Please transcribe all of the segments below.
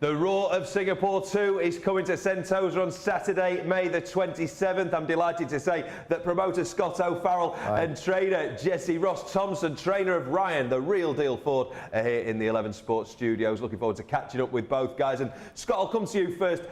The Roar of Singapore 2 is coming to Sentosa on Saturday, May the 27th. I'm delighted to say that promoter Scott Farrell and trainer Jessy Thompson, trainer of Ryan, the real deal Ford, are here in the 11 Sports studios. Looking forward to catching up with both guys. And Scott, I'll come to you first.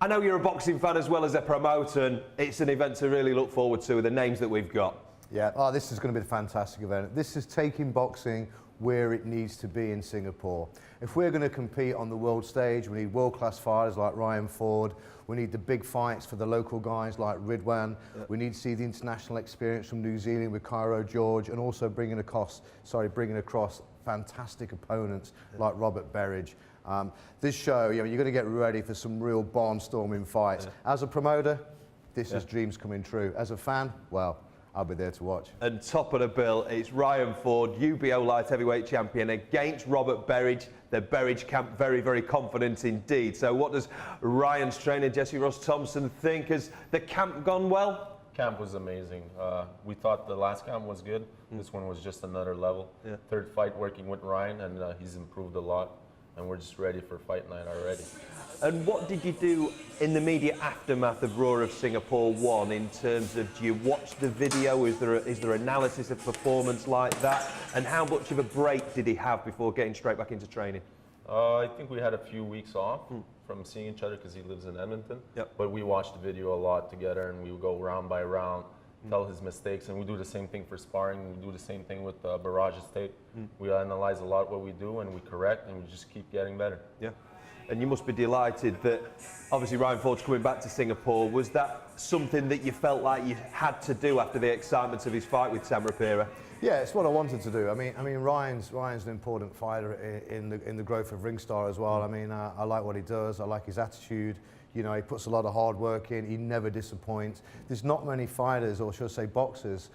I know you're a boxing fan as well as a promoter, and it's an event to really look forward to with the names that we've got. Yeah, this is going to be a fantastic event. This is taking boxing where it needs to be in Singapore. If we're going to compete on the world stage, we need world-class fighters like Ryan Ford. We need the big fights for the local guys like Ridwan. Yep. We need to see the international experience from New Zealand with Cairo George, and also bringing across fantastic opponents like Robert Berridge. This show, you're going to get ready for some real barnstorming fights. As a promoter, this is dreams coming true. As a fan, well, I'll be there to watch. And top of the bill, it's Ryan Ford, UBO light heavyweight champion, against Robert Berridge. The Berridge camp very, very confident indeed. So what does Ryan's trainer, Jessy Thompson, think? Has the camp gone well? Camp was amazing. We thought the last camp was good. This one was just another level. Third fight working with Ryan, and he's improved a lot. And we're just ready for fight night already. And what did you do in the media aftermath of Roar of Singapore 1 in terms of, do you watch the video? Is there analysis of performance like that? And how much of a break did he have before getting straight back into training? I think we had a few weeks off from seeing each other because he lives in Edmonton. But we watched the video a lot together, and we would go round by round, tell his mistakes, and we do the same thing for sparring. We do the same thing with Barrage's tape. We analyze a lot what we do, and we correct, and we just keep getting better. Yeah. And you must be delighted that obviously Ryan Ford's coming back to Singapore. Was that something that you felt like you had to do after the excitement of his fight with Sam Rapira? Yeah, it's what I wanted to do. I mean, Ryan's an important fighter in the growth of Ringstar as well. I mean, I like what he does. I like his attitude. You know, he puts a lot of hard work in. He never disappoints. There's not many fighters, or should I say boxers,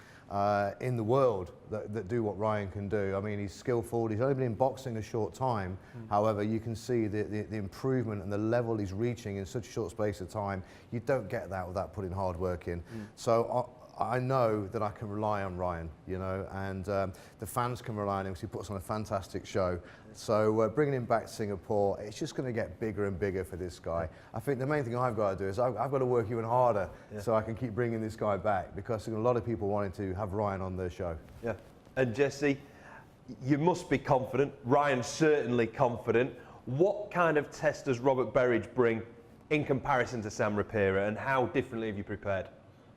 in the world that do what Ryan can do. I mean, he's skillful. He's only been in boxing a short time. However, you can see the improvement and the level he's reaching in such a short space of time. You don't get that without putting hard work in. So I know that I can rely on Ryan, you know, and the fans can rely on him because he puts on a fantastic show. So bringing him back to Singapore, it's just going to get bigger and bigger for this guy. I think the main thing I've got to do is I've got to work even harder so I can keep bringing this guy back, because there's a lot of people wanting to have Ryan on their show. Yeah. And Jessy, you must be confident. Ryan's certainly confident. What kind of test does Robert Berridge bring in comparison to Sam Rapira, and how differently have you prepared?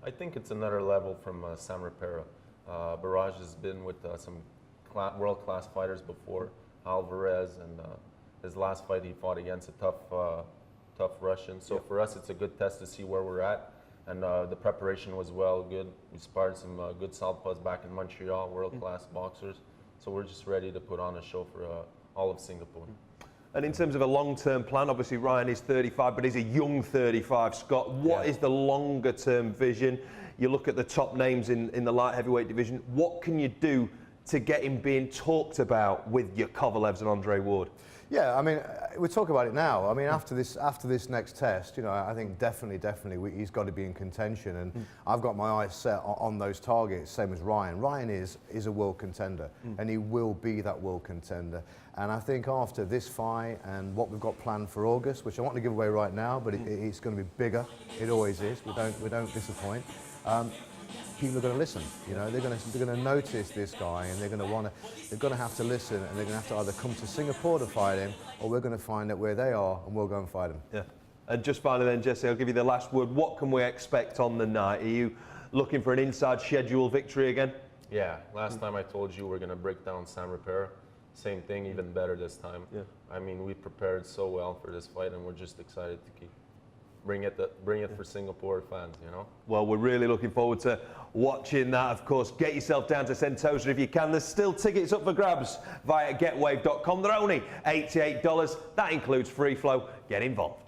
I think it's another level from Sam Rapira. Barrage has been with some world-class fighters before, Alvarez, and his last fight he fought against a tough Russian. So for us, it's a good test to see where we're at. And the preparation was good. We sparred some good southpaws back in Montreal, world-class boxers. So we're just ready to put on a show for all of Singapore. And in terms of a long-term plan, obviously Ryan is 35, but he's a young 35. Scott, what is the longer-term vision? You look at the top names in the light heavyweight division. What can you do to get him being talked about with your Kovalevs and Andre Ward? Yeah, I mean, we talk about it now. I mean, after this next test, you know, I think definitely he's got to be in contention, and I've got my eyes set on those targets, same as Ryan. Ryan is a world contender, and he will be that world contender. And I think after this fight and what we've got planned for August, which I want to give away right now, but it's going to be bigger. It always is. We don't disappoint. People are going to listen. You know, they're going to notice this guy, and they're going to have to listen, and they're going to have to either come to Singapore to fight him, or we're going to find out where they are, and we'll go and fight him. Yeah. And just finally then, Jessy, I'll give you the last word. What can we expect on the night? Are you looking for an inside schedule victory again? Yeah. Last time I told you we're going to break down Sam Rapira. Same thing, even better this time. Yeah. I mean, we prepared so well for this fight, and we're just excited to keep bring it for Singapore fans, you know. Well, we're really looking forward to watching that. Of course, get yourself down to Sentosa if you can. There's still tickets up for grabs via getwave.com. They're only $88. That includes free flow. Get involved.